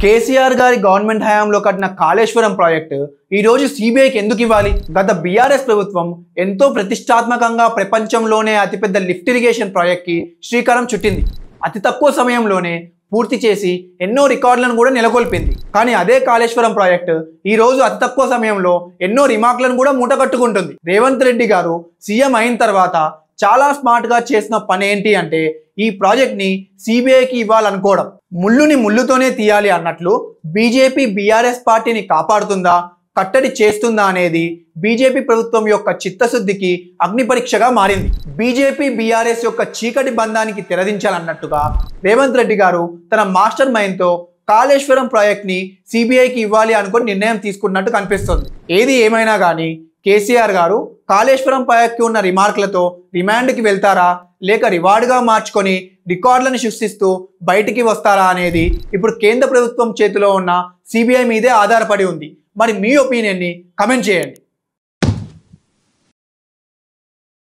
కేసీఆర్ గారి గవర్నమెంట్ హయాంలో కట్టిన కాళేశ్వరం ప్రాజెక్టు ఈ రోజు సిబిఐకి ఎందుకు ఇవ్వాలి? గత బీఆర్ఎస్ ప్రభుత్వం ఎంతో ప్రతిష్టాత్మకంగా ప్రపంచంలోనే అతిపెద్ద లిఫ్ట్ ఇరిగేషన్ ప్రాజెక్ట్కి శ్రీకారం చుట్టింది. అతి తక్కువ సమయంలోనే పూర్తి చేసి ఎన్నో రికార్డులను కూడా నెలకొల్పింది. కానీ అదే కాళేశ్వరం ప్రాజెక్టు ఈ రోజు అతి తక్కువ సమయంలో ఎన్నో రిమార్క్లను కూడా మూటగట్టుకుంటుంది. రేవంత్ రెడ్డి గారు సీఎం అయిన తర్వాత చాలా స్మార్ట్ గా చేసిన పని ఏంటి అంటే ఈ ప్రాజెక్ట్ ని సిబిఐకి ఇవ్వాలనుకోవడం. ముళ్ళుని ముళ్ళుతోనే తీయాలి అన్నట్లు బీజేపీ బీఆర్ఎస్ పార్టీని కాపాడుతుందా, కట్టడి చేస్తుందా అనేది బీజేపీ ప్రభుత్వం యొక్క చిత్తశుద్ధికి అగ్ని పరీక్షగా మారింది. బీజేపీ బీఆర్ఎస్ యొక్క చీకటి బంధానికి తెరదించాలన్నట్టుగా రేవంత్ రెడ్డి గారు తన మాస్టర్ మైండ్ తో కాళేశ్వరం ప్రాజెక్ట్ ని సిబిఐకి ఇవ్వాలి అనుకుని నిర్ణయం తీసుకున్నట్టు కనిపిస్తుంది. ఏది ఏమైనా కానీ కేసీఆర్ గారు కాళేశ్వరం ప్రాజెక్ట్కి ఉన్న రిమార్క్లతో రిమాండ్కి వెళ్తారా లేక రివార్డ్గా మార్చుకొని రికార్డులను సృష్టిస్తూ బయటికి వస్తారా అనేది ఇప్పుడు కేంద్ర ప్రభుత్వం చేతిలో ఉన్న సిబిఐ మీదే ఆధారపడి ఉంది. మరి మీ ఒపీనియన్ని కమెంట్ చేయండి.